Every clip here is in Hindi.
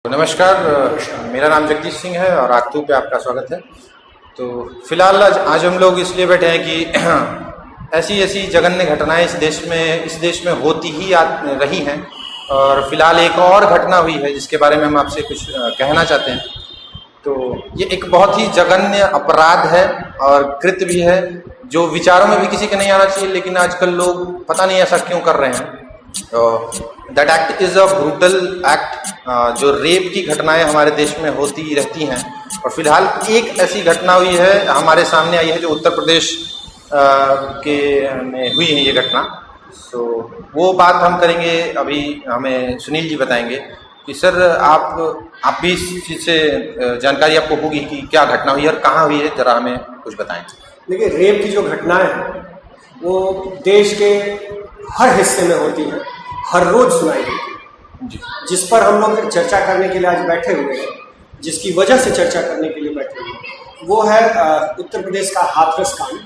नमस्कार, मेरा नाम जगदीश सिंह है और आगतू पे आपका स्वागत है। तो फिलहाल आज हम लोग इसलिए बैठे हैं कि ऐसी ऐसी जघन्य घटनाएं इस देश में होती ही रही हैं और फिलहाल एक और घटना हुई है जिसके बारे में हम आपसे कुछ कहना चाहते हैं। तो ये एक बहुत ही जघन्य अपराध है और कृत्य भी है जो विचारों में भी किसी के नहीं आना चाहिए, लेकिन आजकल लोग पता नहीं ऐसा क्यों कर रहे हैं। That act is a brutal act. जो रेप की घटनाएं हमारे देश में होती रहती हैं और फिलहाल एक ऐसी घटना हुई है, हमारे सामने आई है, जो उत्तर प्रदेश में हुई है ये घटना। तो वो बात हम करेंगे। अभी हमें सुनील जी बताएंगे कि सर आप भी इस चीज़ से जानकारी आपको होगी कि क्या घटना हुई है और कहाँ हुई है, जरा हमें कुछ बताएं। देखिए, रेप की जो घटनाएं हैं वो देश के हर हिस्से में होती है, हर रोज सुनाई देती है। जिस पर हम लोग चर्चा करने के लिए आज बैठे हुए हैं, जिसकी वजह से चर्चा करने के लिए बैठे हुए हैं, वो है उत्तर प्रदेश का हाथरस कांड।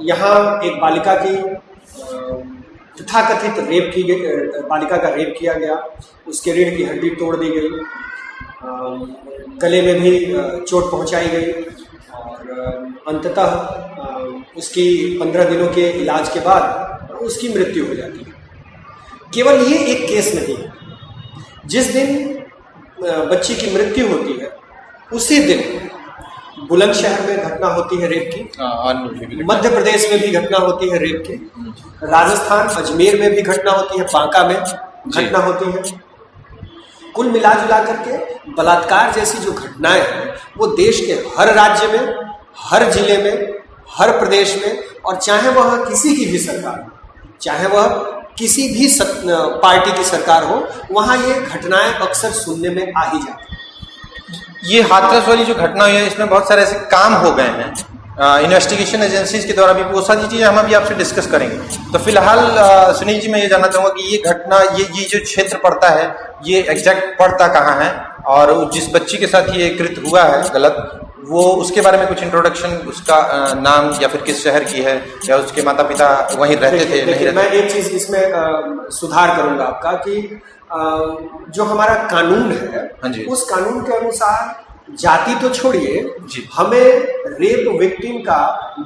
यहाँ एक बालिका की तथाकथित रेप की गई, बालिका का रेप किया गया, उसके रीढ़ की हड्डी तोड़ दी गई, गले में भी चोट पहुंचाई गई और अंततः उसकी 15 दिनों के इलाज के बाद उसकी मृत्यु हो जाती है। केवल ये एक केस नहीं है। जिस दिन बच्ची की मृत्यु होती है उसी दिन बुलंदशहर में घटना होती है रेप की, मध्य प्रदेश में भी घटना होती है रेप की, राजस्थान अजमेर में भी घटना होती है, बांका में घटना होती है। कुल मिला जुला करके बलात्कार जैसी जो घटनाएं हैं वो देश के हर राज्य में, हर जिले में, हर प्रदेश में, और चाहे वह किसी की भी सरकार हो, चाहे वह किसी भी पार्टी की सरकार हो, वहाँ ये घटनाएं अक्सर सुनने में आ ही जाती हैं। ये हाथरस वाली जो घटना हुई है, इसमें बहुत सारे ऐसे काम हो गए हैं इन्वेस्टिगेशन एजेंसीज के द्वारा भी, वो सारी चीज़ें हम अभी आपसे डिस्कस करेंगे। तो फिलहाल सुनील जी, मैं ये जानना चाहूँगा कि ये घटना, ये जो क्षेत्र पड़ता है, ये एग्जैक्ट पड़ता कहाँ है और जिस बच्ची के साथ ये कृत्य हुआ है गलत, वो उसके बारे में कुछ इंट्रोडक्शन, उसका नाम या फिर किस शहर की है, या उसके माता पिता वहीं रहते थे नहीं रहते? मैं एक चीज़ इसमें सुधार करूँगा आपका कि जो हमारा कानून है उस कानून के अनुसार जाति तो छोड़िए, हमें रेप विक्टिम का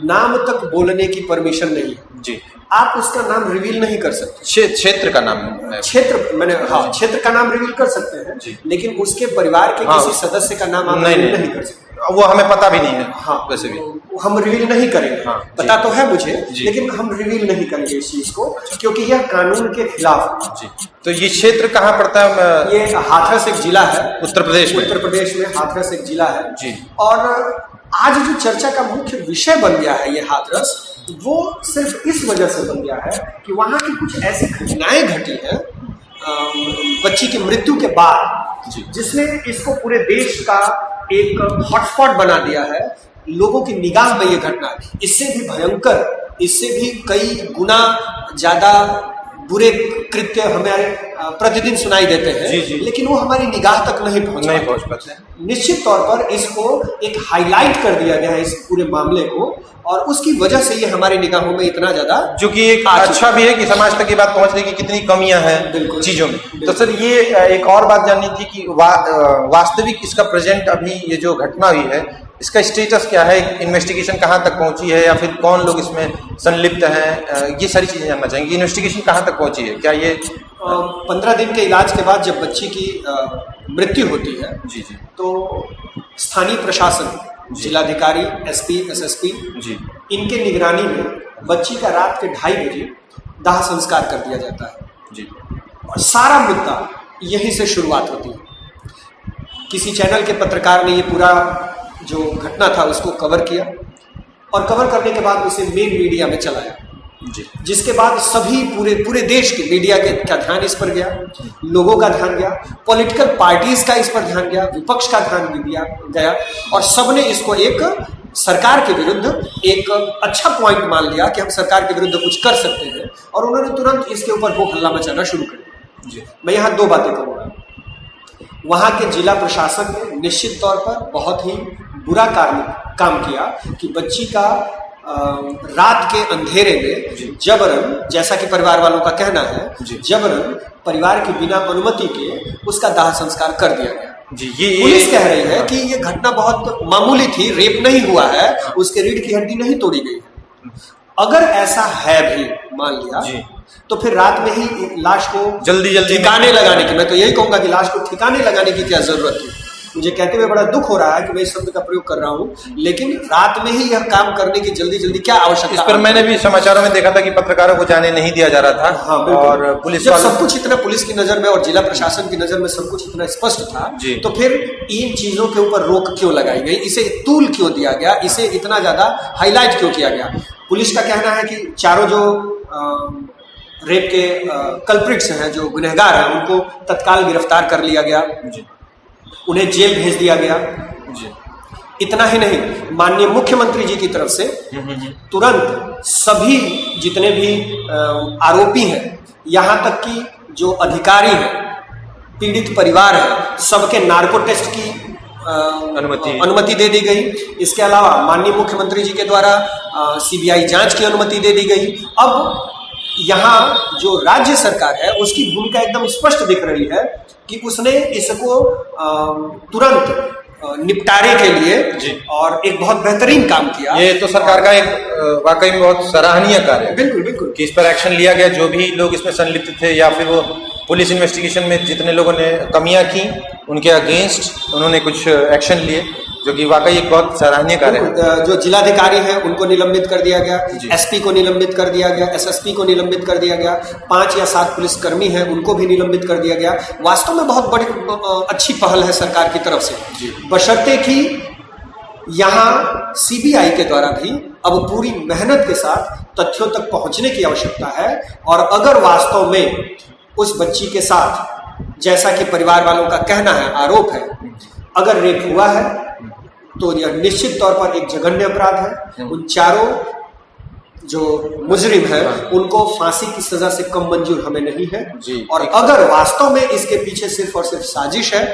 नाम तक बोलने की परमिशन नहीं है जी। आप उसका नाम रिवील नहीं कर सकते। क्षेत्र का नाम, क्षेत्र का नाम रिवील कर सकते हैं जी, लेकिन उसके परिवार के किसी सदस्य का नाम आप रिवील नहीं कर सकते। वो हमें पता भी नहीं है। वैसे भी हम रिवील नहीं करेंगे। पता तो है मुझे, लेकिन हम रिवील नहीं करेंगे इस चीज को, क्योंकि यह कानून के खिलाफ है। तो ये क्षेत्र कहाँ पड़ता है? ये हाथरस एक जिला है उत्तर प्रदेश में हाथरस एक जिला है जी। और आज जो चर्चा का मुख्य विषय बन गया है ये हाथरस, वो सिर्फ इस वजह से बन गया है कि वहाँ की कुछ ऐसी घटनाएं घटी हैं बच्ची की मृत्यु के बाद, जिसने इसको पूरे देश का एक हॉटस्पॉट बना दिया है। लोगों की निगाह में ये घटना इससे भी भयंकर, इससे भी कई गुना ज्यादा बुरे कृत्य हमें प्रतिदिन सुनाई देते हैं, लेकिन वो हमारी निगाह तक नहीं पहुंच पाते। निश्चित तौर पर इसको एक हाईलाइट कर दिया गया है इस पूरे मामले को, और उसकी वजह से ये हमारी निगाहों में इतना ज्यादा, जो कि एक अच्छा भी है कि समाज तक ये बात पहुंचने की कितनी कमियां हैं चीजों में। तो सर, ये एक और बात जाननी थी कि वास्तविक इसका प्रेजेंट अभी ये जो घटना हुई है, इसका स्टेटस क्या है? इन्वेस्टिगेशन कहाँ तक पहुंची है या फिर कौन लोग इसमें संलिप्त हैं? ये सारी चीजें जानना चाहेंगे। इन्वेस्टिगेशन कहाँ तक पहुंची है? क्या ये 15 दिन के इलाज के बाद जब बच्ची की मृत्यु होती है तो स्थानीय प्रशासन, जिलाधिकारी, एसपी, एसएसपी, इनके निगरानी में बच्ची का रात के 2:30 बजे दाह संस्कार कर दिया जाता है और सारा मुद्दा यहीं से शुरुआत होती है। किसी चैनल के पत्रकार ने ये पूरा जो घटना था उसको कवर किया और कवर करने के बाद उसे मेन मीडिया में चलाया, जिसके बाद सभी पूरे देश के मीडिया का ध्यान इस पर गया, लोगों का ध्यान गया, पॉलिटिकल पार्टीज का इस पर ध्यान गया, विपक्ष का ध्यान भी गया, और सबने इसको एक सरकार के विरुद्ध एक अच्छा पॉइंट मान लिया कि हम सरकार के विरुद्ध कुछ कर सकते हैं, और उन्होंने तुरंत इसके ऊपर हो हल्ला मचाना शुरू कर दिया। मैं यहाँ 2 बातें करूँगा। वहाँ के जिला प्रशासन ने निश्चित तौर पर बहुत ही बुरा काम किया कि बच्ची का रात के अंधेरे में जबरन, जैसा कि परिवार वालों का कहना है, जबरन परिवार की बिना अनुमति के उसका दाह संस्कार कर दिया गया। पुलिस कह रही है कि ये घटना बहुत मामूली थी, रेप नहीं हुआ है, उसके रीढ़ की हड्डी नहीं तोड़ी गई है। अगर ऐसा है भी मान लिया तो फिर रात में ही लाश को जल्दी ठिकाने लगाने की, मैं तो यही कहूंगा कि लाश को ठिकाने लगाने की क्या जरूरत है। मुझे कहते हुए बड़ा दुख हो रहा है कि मैं इस शब्द का प्रयोग कर रहा हूं, लेकिन रात में ही यह काम करने की जल्दी क्या आवश्यकता। इस पर मैंने भी समाचारों में देखा था कि पत्रकारों को जाने नहीं दिया जा रहा था। हाँ, और पुलिस जब सब कुछ इतना पुलिस की नजर में और जिला प्रशासन की नजर में सब कुछ इतना स्पष्ट था, तो फिर इन चीजों के ऊपर रोक क्यों लगाई गई, इसे तूल क्यों दिया गया, इसे इतना ज्यादा हाईलाइट क्यों किया गया। पुलिस का कहना है कि चारों जो रेप के कल्प्रिट्स हैं, जो गुनहगार हैं, उनको तत्काल गिरफ्तार कर लिया गया, उन्हें जेल भेज दिया गया। इतना ही नहीं, माननीय मुख्यमंत्री जी की तरफ से तुरंत सभी जितने भी आरोपी हैं, यहां तक कि जो अधिकारी हैं, पीड़ित परिवार है, सबके नार्को टेस्ट की अनुमति दे दी गई। इसके अलावा माननीय मुख्यमंत्री जी के द्वारा सीबीआई जांच की अनुमति दे दी गई। अब यहाँ जो राज्य सरकार है उसकी भूमिका एकदम स्पष्ट दिख रही है कि उसने इसको तुरंत निपटारे के लिए और एक बहुत बेहतरीन काम किया। ये तो सरकार का एक वाकई में बहुत सराहनीय कार्य है। बिल्कुल कि इस पर एक्शन लिया गया। जो भी लोग इसमें संलिप्त थे या फिर वो पुलिस इन्वेस्टिगेशन में जितने लोगों ने कमियां की, उनके अगेंस्ट उन्होंने कुछ एक्शन लिए, जो कि वाकई एक बहुत सराहनीय कार्य है। जो जिलाधिकारी हैं उनको निलंबित कर दिया गया, एसपी को निलंबित कर दिया गया, एसएसपी को निलंबित कर दिया गया, 5 या 7 पुलिसकर्मी हैं उनको भी निलंबित कर दिया गया। वास्तव में बहुत बड़ी अच्छी पहल है सरकार की तरफ से, बशर्ते कि यहाँ सीबीआई के द्वारा भी अब पूरी मेहनत के साथ तथ्यों तक पहुंचने की आवश्यकता है। और अगर वास्तव में उस बच्ची के साथ, जैसा कि परिवार वालों का कहना है, आरोप है, अगर रेप हुआ है तो यह निश्चित तौर पर एक जघन्य अपराध है। उन चारों जो मुजरिम है उनको फांसी की सजा से कम मंजूर हमें नहीं है। और अगर वास्तव में इसके पीछे सिर्फ और सिर्फ साजिश है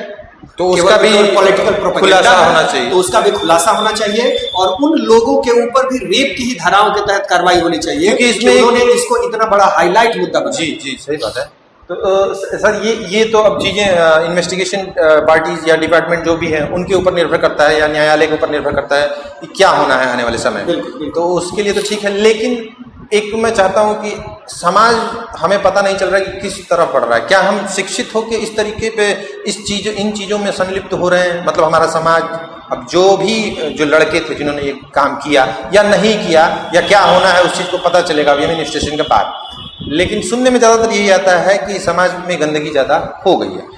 तो उसका भी पॉलिटिकल खुलासा होना चाहिए, तो उसका भी खुलासा होना चाहिए। और उन लोगों के ऊपर भी रेप की ही धाराओं के तहत कार्रवाई होनी चाहिए, क्योंकि उन्होंने इसको इतना बड़ा हाईलाइट मुद्दा बनाया। जी सही बात है। तो सर ये तो अब चीजें इन्वेस्टिगेशन पार्टीज या डिपार्टमेंट जो भी है उनके ऊपर निर्भर करता है, या न्यायालय के ऊपर निर्भर करता है कि क्या होना है आने वाले समय में। तो उसके लिए तो ठीक है, लेकिन एक मैं चाहता हूं कि समाज, हमें पता नहीं चल रहा है कि किस तरफ बढ़ रहा है। क्या हम शिक्षित होकर इस तरीके पे इन चीजों में संलिप्त हो रहे हैं? मतलब हमारा समाज अब जो लड़के थे जिन्होंने ये काम किया या नहीं किया या क्या होना है, उस चीज को पता चलेगा अभी स्टेशन के बाद। लेकिन सुनने में ज़्यादातर यही आता है कि समाज में गंदगी ज़्यादा हो गई है।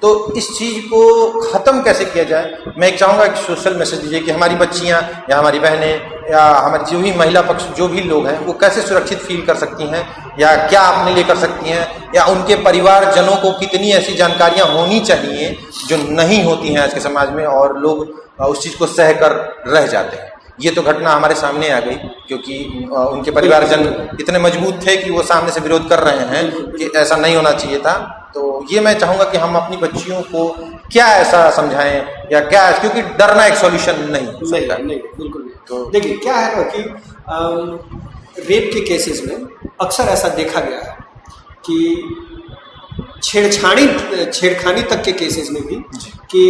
तो इस चीज़ को ख़त्म कैसे किया जाए? मैं एक चाहूँगा एक सोशल मैसेज दीजिए कि हमारी बच्चियाँ या हमारी बहनें या हमारी जो भी महिला पक्ष जो भी लोग हैं वो कैसे सुरक्षित फील कर सकती हैं, या क्या अपने लिए कर सकती हैं, या उनके परिवारजनों को कितनी ऐसी जानकारियाँ होनी चाहिए जो नहीं होती हैं आज के समाज में, और लोग उस चीज़ को सह कर रह जाते हैं। ये तो घटना हमारे सामने आ गई क्योंकि उनके परिवारजन इतने मजबूत थे कि वो सामने से विरोध कर रहे हैं कि ऐसा नहीं होना चाहिए था। तो ये मैं चाहूँगा कि हम अपनी बच्चियों को क्या ऐसा समझाएं या क्या, क्योंकि डरना एक सॉल्यूशन नहीं बिल्कुल नहीं। तो देखिए क्या है ना कि रेप के केसेस में अक्सर ऐसा देखा गया है कि छेड़खानी तक के केसेस में भी कि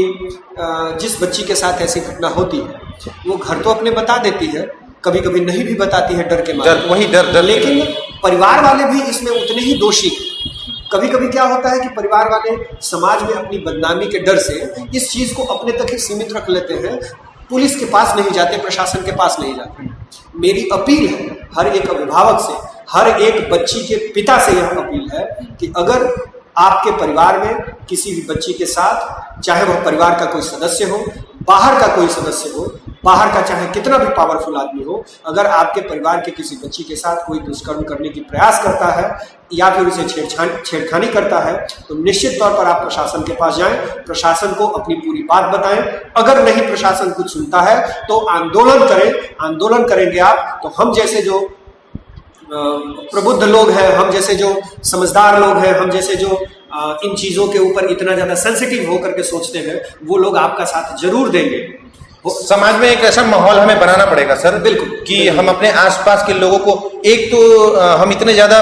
जिस बच्ची के साथ ऐसी घटना होती है वो घर तो अपने बता देती है, कभी कभी नहीं भी बताती है डर के मारे, डर। लेकिन परिवार वाले भी इसमें उतने ही दोषी हैं। कभी कभी क्या होता है कि परिवार वाले समाज में अपनी बदनामी के डर से इस चीज को अपने तक ही सीमित रख लेते हैं, पुलिस के पास नहीं जाते, प्रशासन के पास नहीं जाते। मेरी अपील है हर एक अभिभावक से, हर एक बच्ची के पिता से यह अपील है कि अगर आपके परिवार में किसी भी बच्ची के साथ, चाहे वह परिवार का कोई सदस्य हो, बाहर का कोई सदस्य हो, बाहर का चाहे कितना भी पावरफुल आदमी हो, अगर आपके परिवार के किसी बच्ची के साथ कोई दुष्कर्म करने की प्रयास करता है या फिर उसे छेड़खानी करता है, तो निश्चित तौर पर आप प्रशासन के पास जाएं, प्रशासन को अपनी पूरी बात बताएं। अगर नहीं प्रशासन कुछ सुनता है तो आंदोलन करें। आंदोलन करेंगे आप तो हम जैसे जो प्रबुद्ध लोग हैं, हम जैसे जो समझदार लोग हैं, हम जैसे जो इन चीज़ों के ऊपर इतना ज़्यादा सेंसिटिव होकर के सोचते हैं, वो लोग आपका साथ जरूर देंगे। समाज में एक ऐसा माहौल हमें बनाना पड़ेगा सर, बिल्कुल, कि हम अपने आसपास के लोगों को, एक तो हम इतने ज्यादा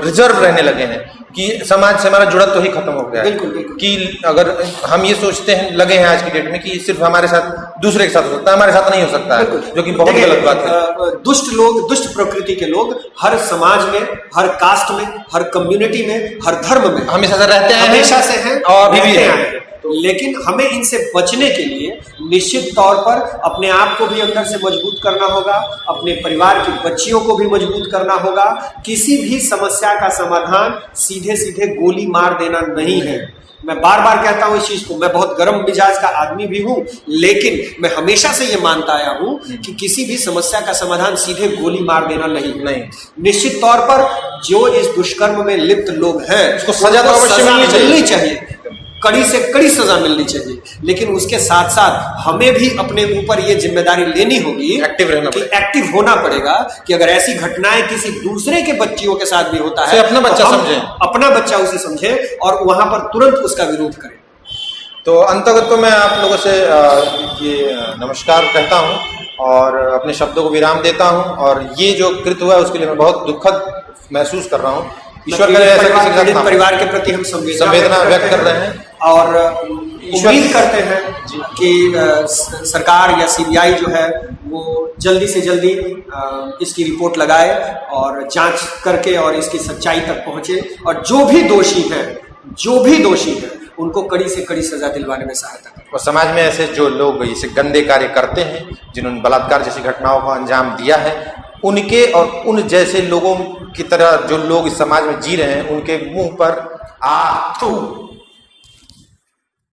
रिजर्व रहने लगे हैं कि समाज से हमारा जुड़ा तो ही खत्म हो गया है। बिल्कुल, बिल्कुल। कि अगर हम ये सोचते हैं, लगे हैं आज की डेट में कि सिर्फ हमारे साथ, दूसरे के साथ हो सकता है, हमारे साथ नहीं हो सकता है, जो कि बहुत गलत बात है। दुष्ट लोग, दुष्ट प्रकृति के लोग हर समाज में, हर कास्ट में, हर कम्युनिटी में, हर धर्म में हमेशा से रहते हैं, हमेशा से हैं और अभी भी रहते हैं। हैं। लेकिन हमें इनसे बचने के लिए निश्चित तौर पर अपने आप को भी अंदर से मजबूत करना होगा, अपने परिवार की बच्चियों को भी मजबूत करना होगा। किसी भी समस्या का समाधान सीधे सीधे गोली मार देना नहीं है। मैं बार बार कहता हूं इस चीज को, मैं बहुत गर्म मिजाज का आदमी भी हूं, लेकिन मैं हमेशा से ये मानता आया हूं कि किसी भी समस्या का समाधान सीधे गोली मार देना नहीं। निश्चित तौर पर जो इस दुष्कर्म में लिप्त लोग हैं, उसको सजा तो अवश्य मिलनी चाहिए, कड़ी से कड़ी सजा मिलनी चाहिए। लेकिन उसके साथ साथ हमें भी अपने ऊपर ये जिम्मेदारी लेनी होगी, एक्टिव होना पड़ेगा कि अगर ऐसी घटनाएं किसी दूसरे के बच्चियों के साथ भी होता है, अपना बच्चा समझे, अपना बच्चा उसे समझे और वहां पर तुरंत उसका विरोध करें। तो अंततः तो मैं आप लोगों से ये नमस्कार कहता हूं और अपने शब्दों को विराम देता हूं। और ये जो कृत्य हुआ है उसके लिए मैं बहुत दुखद महसूस कर रहा हूं। ईश्वर करे ऐसा परिवार के प्रति हम संवेदना व्यक्त कर रहे हैं और उम्मीद करते हैं कि सरकार या सीबीआई जो है वो जल्दी से जल्दी इसकी रिपोर्ट लगाए और जांच करके और इसकी सच्चाई तक पहुंचे, और जो भी दोषी है उनको कड़ी से कड़ी सजा दिलवाने में सहायता करें। और समाज में ऐसे जो लोग इसे गंदे कार्य करते हैं, जिन्होंने बलात्कार जैसी घटनाओं को अंजाम दिया है, उनके और उन जैसे लोगों की तरह जो लोग इस समाज में जी रहे हैं, उनके मुंह पर